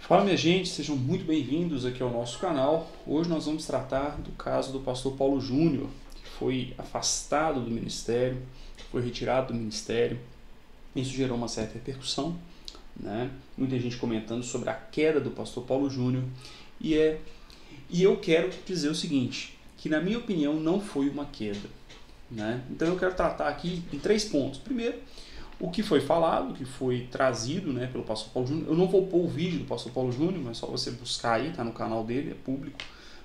Fala minha gente, sejam muito bem-vindos aqui ao nosso canal. Hoje nós vamos tratar do caso do pastor Paulo Júnior, que foi afastado do ministério, foi retirado do ministério. Isso gerou uma certa repercussão, né? Muita gente comentando sobre a queda do pastor Paulo Júnior. E eu quero dizer o seguinte, que na minha opinião não foi uma queda, né? Então eu quero tratar aqui em 3 pontos. Primeiro, o que foi falado, o que foi trazido, né, pelo pastor Paulo Júnior. Eu não vou pôr o vídeo do pastor Paulo Júnior, mas só você buscar aí, tá no canal dele, é público.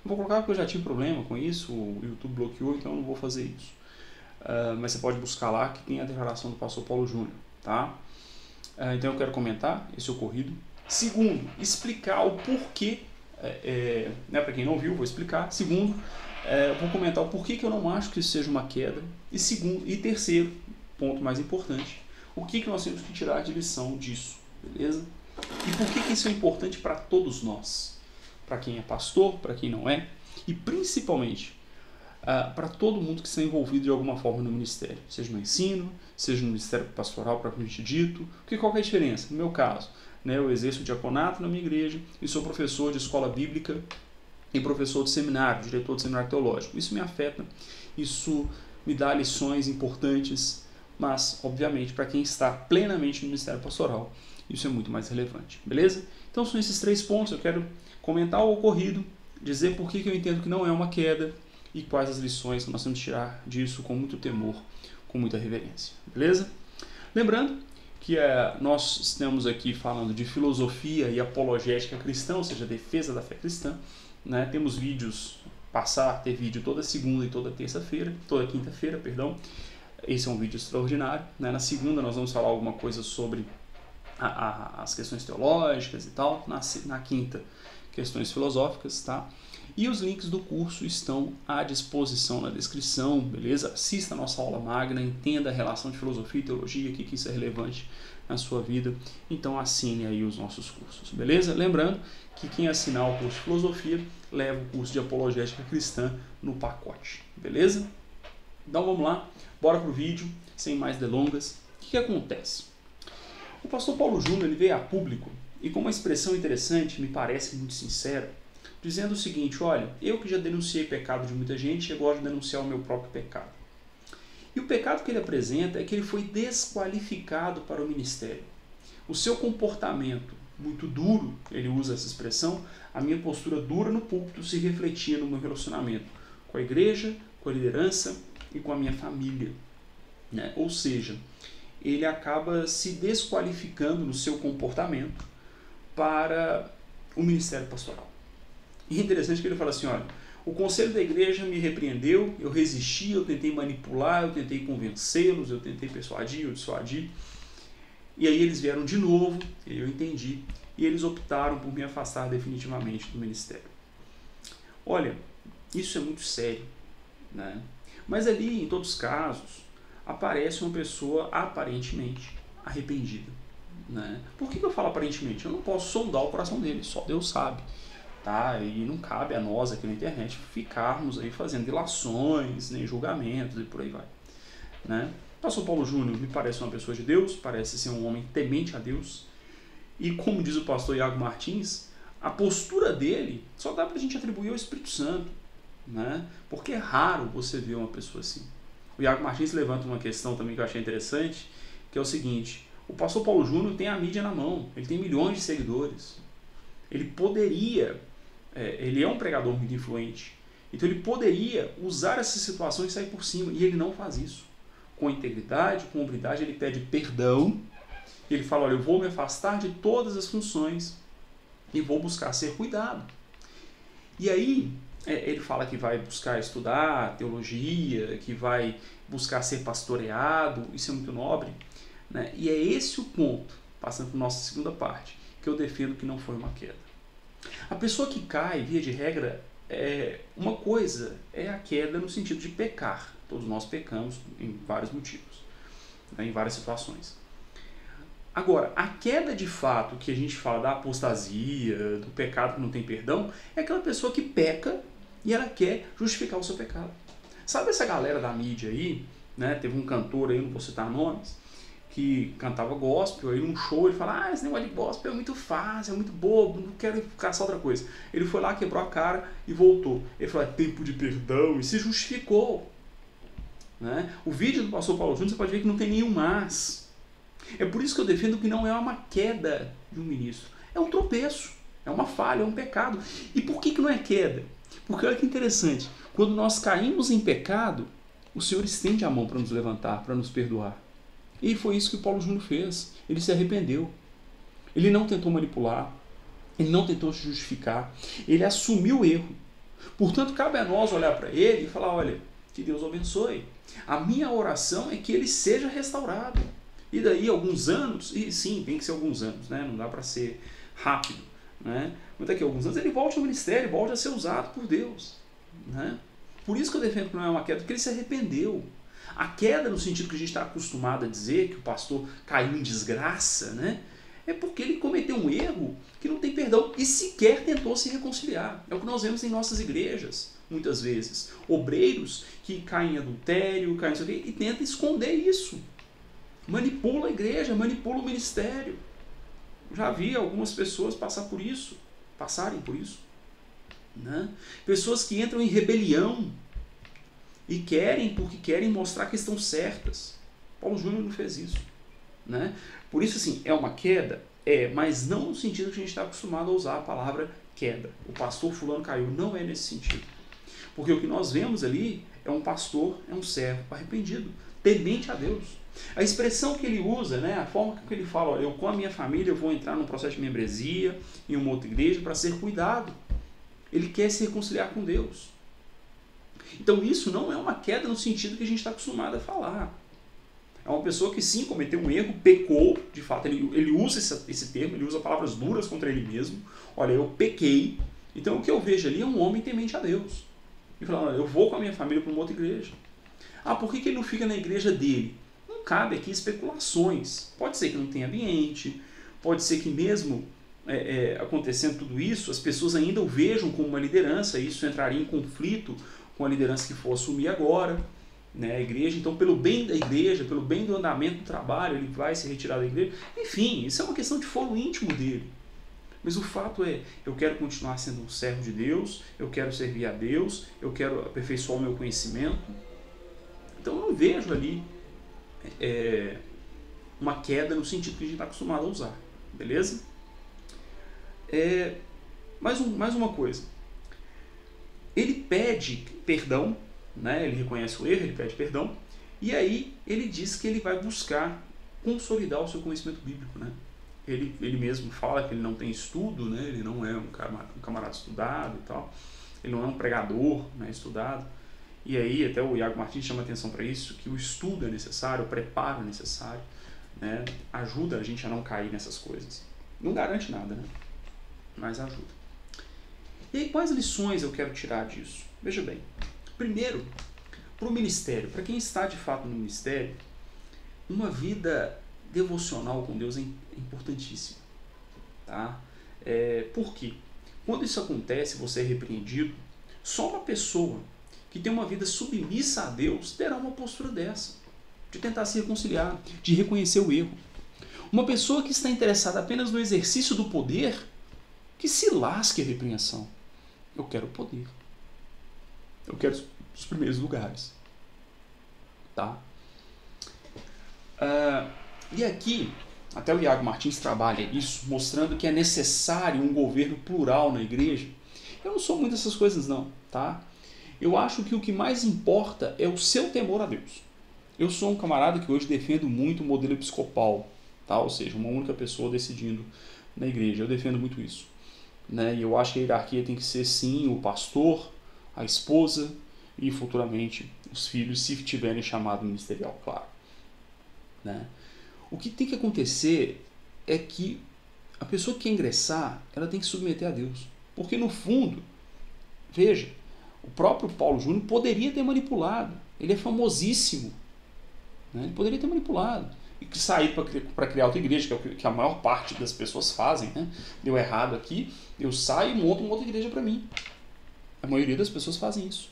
Não vou colocar porque eu já tive problema com isso, o YouTube bloqueou, então eu não vou fazer isso. Mas você pode buscar lá que tem a declaração do pastor Paulo Júnior, tá? Então eu quero comentar esse ocorrido. Segundo, explicar o porquê, né, para quem não viu, vou explicar. Segundo, eu vou comentar o porquê que eu não acho que isso seja uma queda. E terceiro, ponto mais importante, o que nós temos que tirar de lição disso, beleza? E por que isso é importante para todos nós? Para quem é pastor, para quem não é, e principalmente para todo mundo que está envolvido de alguma forma no ministério, seja no ensino, seja no ministério pastoral propriamente dito, porque qual que é a diferença? No meu caso, né, eu exerço o diaconato na minha igreja e sou professor de escola bíblica e professor de seminário, diretor de seminário teológico. Isso me afeta, isso me dá lições importantes, mas, obviamente, para quem está plenamente no ministério pastoral, isso é muito mais relevante, beleza? Então são esses 3 pontos, eu quero comentar o ocorrido, dizer por que eu entendo que não é uma queda e quais as lições que nós temos que tirar disso com muito temor, com muita reverência, beleza? Lembrando que nós estamos aqui falando de filosofia e apologética cristã, ou seja, defesa da fé cristã, né? Temos vídeos, ter vídeo toda segunda e toda quinta-feira, perdão. Esse é um vídeo extraordinário, né? Na segunda nós vamos falar alguma coisa sobre as questões teológicas e tal. Na quinta, questões filosóficas, tá? E os links do curso estão à disposição na descrição, beleza? Assista a nossa aula magna, entenda a relação de filosofia e teologia, o que isso é relevante na sua vida. Então assine aí os nossos cursos, beleza? Lembrando que quem assinar o curso de filosofia leva o curso de apologética cristã no pacote, beleza? Então vamos lá, bora pro vídeo, sem mais delongas. O que acontece? O pastor Paulo Júnior ele veio a público e com uma expressão interessante, me parece muito sincera, dizendo o seguinte: olha, eu que já denunciei pecado de muita gente, eu gosto de denunciar o meu próprio pecado. E o pecado que ele apresenta é que ele foi desqualificado para o ministério. O seu comportamento muito duro, ele usa essa expressão, a minha postura dura no púlpito se refletia no meu relacionamento com a igreja, com a liderança e com a minha família, né? Ou seja, ele acaba se desqualificando no seu comportamento para o ministério pastoral. E é interessante que ele fala assim: olha, o conselho da igreja me repreendeu, eu resisti, eu tentei manipular, eu tentei convencê-los, eu tentei persuadir, eu dissuadir, e aí eles vieram de novo, eu entendi, e eles optaram por me afastar definitivamente do ministério. Olha, isso é muito sério, né? Mas ali, em todos os casos, aparece uma pessoa aparentemente arrependida, né? Por que eu falo aparentemente? Eu não posso sondar o coração dele, só Deus sabe, tá? E não cabe a nós aqui na internet ficarmos aí fazendo ilações, nem julgamentos e por aí vai, né? O pastor Paulo Júnior me parece uma pessoa de Deus, parece ser um homem temente a Deus, e como diz o pastor Iago Martins, a postura dele só dá pra gente atribuir ao Espírito Santo, né? Porque é raro você ver uma pessoa assim. O Iago Martins levanta uma questão também que eu achei interessante, que é o seguinte: o pastor Paulo Júnior tem a mídia na mão, ele tem milhões de seguidores, ele poderia, ele é um pregador muito influente, então ele poderia usar essas situações e sair por cima, e ele não faz isso. Com integridade, com humildade, ele pede perdão, ele fala: olha, eu vou me afastar de todas as funções e vou buscar ser cuidado. E aí ele fala que vai buscar estudar teologia, que vai buscar ser pastoreado, isso é muito nobre, né? E é esse o ponto, passando para a nossa segunda parte, que eu defendo que não foi uma queda. A pessoa que cai, via de regra, uma coisa é a queda no sentido de pecar. Todos nós pecamos em vários motivos, né, em várias situações. Agora, a queda de fato que a gente fala da apostasia, do pecado que não tem perdão, é aquela pessoa que peca e ela quer justificar o seu pecado. Sabe essa galera da mídia aí, né? Teve um cantor aí, não vou citar nomes, que cantava gospel, aí num show ele fala, esse negócio de gospel é muito fácil, é muito bobo, não quero caçar outra coisa. Ele foi lá, quebrou a cara e voltou. Ele falou, é tempo de perdão, e se justificou. Né? O vídeo do pastor Paulo Júnior, você pode ver que não tem nenhum mas. É por isso que eu defendo que não é uma queda de um ministro, é um tropeço, é uma falha, é um pecado. E por que não é queda? Porque olha que interessante, quando nós caímos em pecado, o Senhor estende a mão para nos levantar, para nos perdoar. E foi isso que o Paulo Júnior fez. Ele se arrependeu. Ele não tentou manipular. Ele não tentou se justificar. Ele assumiu o erro. Portanto, cabe a nós olhar para ele e falar, olha, que Deus o abençoe. A minha oração é que ele seja restaurado. E daí alguns anos, e sim, tem que ser alguns anos, né? Não dá para ser rápido. Né? Mas daqui a alguns anos ele volte ao ministério, volte a ser usado por Deus. Né? Por isso que eu defendo que não é uma queda, porque ele se arrependeu. A queda, no sentido que a gente está acostumado a dizer, que o pastor caiu em desgraça, né? É porque ele cometeu um erro que não tem perdão e sequer tentou se reconciliar. É o que nós vemos em nossas igrejas, muitas vezes. Obreiros que caem em adultério, caem em e tentam esconder isso. Manipula a igreja, manipula o ministério. Já vi algumas pessoas passarem por isso. Né? Pessoas que entram em rebelião e porque querem mostrar que estão certas. Paulo Júnior não fez isso. Né? Por isso, assim, é uma queda? Mas não no sentido que a gente está acostumado a usar a palavra queda. O pastor fulano caiu. Não é nesse sentido. Porque o que nós vemos ali é um pastor, é um servo arrependido, temente a Deus. A expressão que ele usa, né, a forma que ele fala, olha, eu com a minha família eu vou entrar num processo de membresia em uma outra igreja para ser cuidado. Ele quer se reconciliar com Deus. Então isso não é uma queda no sentido que a gente está acostumado a falar. É uma pessoa que sim, cometeu um erro, pecou, de fato, ele usa esse termo, ele usa palavras duras contra ele mesmo. Olha, eu pequei, então o que eu vejo ali é um homem temente a Deus. E falando, olha, eu vou com a minha família para uma outra igreja. Por que ele não fica na igreja dele? Não cabe aqui especulações. Pode ser que não tenha ambiente, pode ser que mesmo acontecendo tudo isso, as pessoas ainda o vejam como uma liderança, e isso entraria em conflito com a liderança que for assumir agora, né, a igreja. Então, pelo bem da igreja, pelo bem do andamento do trabalho, ele vai se retirar da igreja. Enfim, isso é uma questão de foro íntimo dele. Mas o fato é, eu quero continuar sendo um servo de Deus, eu quero servir a Deus, eu quero aperfeiçoar o meu conhecimento. Então, eu não vejo ali uma queda no sentido que a gente está acostumado a usar. Beleza? Mais uma coisa. Ele pede perdão, né? Ele reconhece o erro, ele pede perdão, e aí ele diz que ele vai buscar consolidar o seu conhecimento bíblico. Né? Ele mesmo fala que ele não tem estudo, né? Ele não é um camarada estudado e tal, ele não é um pregador, né, estudado, e aí até o Iago Martins chama atenção para isso, que o estudo é necessário, o preparo é necessário, né? Ajuda a gente a não cair nessas coisas. Não garante nada, né? Mas ajuda. E aí, quais lições eu quero tirar disso? Veja bem, primeiro, para o ministério, para quem está de fato no ministério, uma vida devocional com Deus é importantíssima. Tá? Por quê? Quando isso acontece, você é repreendido, só uma pessoa que tem uma vida submissa a Deus terá uma postura dessa, de tentar se reconciliar, de reconhecer o erro. Uma pessoa que está interessada apenas no exercício do poder, que se lasque a repreensão. Eu quero poder. Eu quero os primeiros lugares. Tá? E aqui, até o Iago Martins trabalha isso, mostrando que é necessário um governo plural na igreja. Eu não sou muito dessas coisas não. Tá? Eu acho que o que mais importa é o seu temor a Deus. Eu sou um camarada que hoje defendo muito o modelo episcopal. Tá? Ou seja, uma única pessoa decidindo na igreja. Eu defendo muito isso. Né? E eu acho que a hierarquia tem que ser sim o pastor, a esposa e futuramente os filhos, se tiverem chamado ministerial, claro. Né? O que tem que acontecer é que a pessoa que quer ingressar, ela tem que submeter a Deus. Porque no fundo, veja, o próprio Paulo Júnior poderia ter manipulado. Ele é famosíssimo. Né? Ele poderia ter manipulado. E sair para criar outra igreja, que é o que a maior parte das pessoas fazem. Né? Deu errado aqui, eu saio e monto uma outra igreja para mim. A maioria das pessoas fazem isso.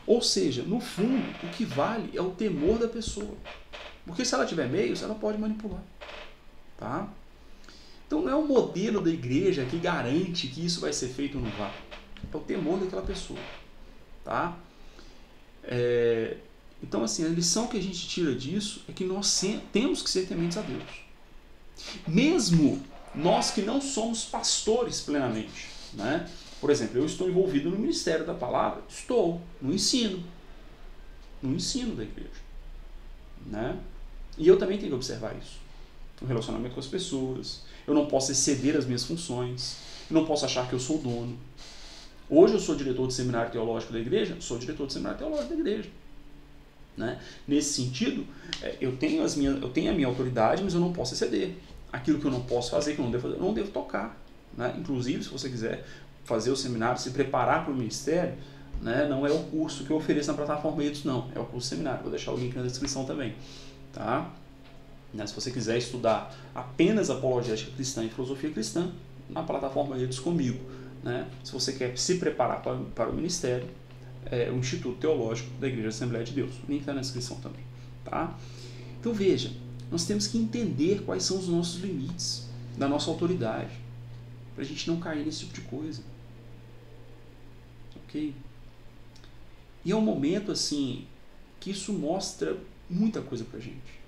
Ou seja, no fundo, o que vale é o temor da pessoa. Porque se ela tiver meios, ela pode manipular. Tá? Então não é o modelo da igreja que garante que isso vai ser feito ou não vai. É o temor daquela pessoa. Tá? Então, assim, a lição que a gente tira disso é que nós temos que ser tementes a Deus. Mesmo nós que não somos pastores plenamente. Né? Por exemplo, eu estou envolvido no ministério da palavra. Estou no ensino da igreja. Né? E eu também tenho que observar isso. O relacionamento com as pessoas. Eu não posso exceder as minhas funções. Eu não posso achar que eu sou o dono. Hoje eu sou diretor de seminário teológico da igreja, sou diretor de seminário teológico da igreja. Né? Nesse sentido, eu tenho a minha autoridade, mas eu não posso exceder. Aquilo que eu não posso fazer, que eu não devo fazer, eu não devo tocar. Né? Inclusive, se você quiser fazer o seminário, se preparar para o ministério, né? Não é o curso que eu ofereço na plataforma EDUS, não. É o curso seminário. Vou deixar o link na descrição também. Tá? Se você quiser estudar apenas apologética cristã e filosofia cristã, na plataforma EDUS comigo. Né? Se você quer se preparar para o ministério, o Instituto Teológico da Igreja Assembleia de Deus. O link está na descrição também. Tá? Então veja, nós temos que entender quais são os nossos limites da nossa autoridade, para a gente não cair nesse tipo de coisa. Ok? E é um momento assim que isso mostra muita coisa para a gente.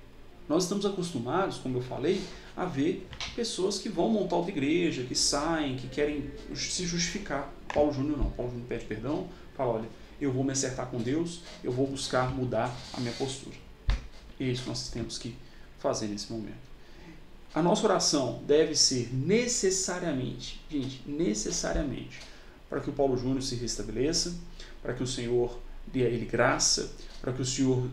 Nós estamos acostumados, como eu falei, a ver pessoas que vão montar outra igreja, que saem, que querem se justificar. Paulo Júnior não. Paulo Júnior pede perdão, fala, olha, eu vou me acertar com Deus, eu vou buscar mudar a minha postura. É isso que nós temos que fazer nesse momento. A nossa oração deve ser necessariamente, para que o Paulo Júnior se restabeleça, para que o Senhor dê a ele graça, para que o Senhor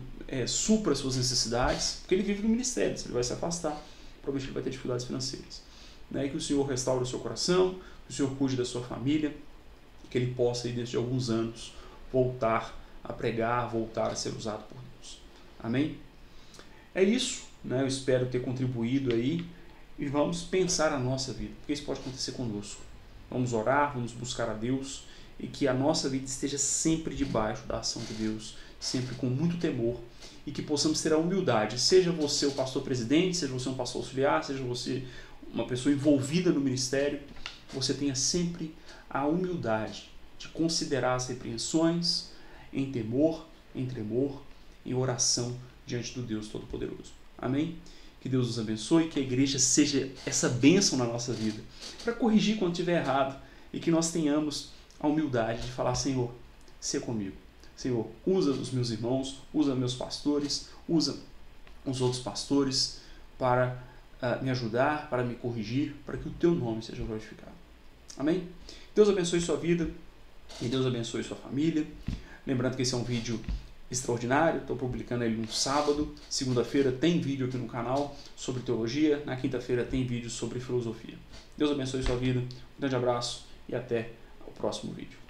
supra as suas necessidades, porque ele vive no ministério, se ele vai se afastar, provavelmente ele vai ter dificuldades financeiras. Né? E que o Senhor restaure o seu coração, que o Senhor cuide da sua família, que ele possa, dentro de alguns anos, voltar a pregar, voltar a ser usado por Deus. Amém? É isso, né? Eu espero ter contribuído aí e vamos pensar a nossa vida, porque isso pode acontecer conosco. Vamos orar, vamos buscar a Deus e que a nossa vida esteja sempre debaixo da ação de Deus, sempre com muito temor e que possamos ter a humildade, seja você o pastor presidente, seja você um pastor auxiliar, seja você uma pessoa envolvida no ministério, você tenha sempre a humildade de considerar as repreensões em temor, em tremor, em oração diante do Deus Todo-Poderoso. Amém? Que Deus nos abençoe, que a igreja seja essa bênção na nossa vida, para corrigir quando estiver errado e que nós tenhamos a humildade de falar, Senhor, sê comigo. Senhor, usa os meus irmãos, usa meus pastores, usa os outros pastores para me ajudar, para me corrigir, para que o teu nome seja glorificado. Amém? Deus abençoe sua vida e Deus abençoe sua família. Lembrando que esse é um vídeo extraordinário, estou publicando ele no sábado, segunda-feira tem vídeo aqui no canal sobre teologia, na quinta-feira tem vídeo sobre filosofia. Deus abençoe sua vida, um grande abraço e até o próximo vídeo.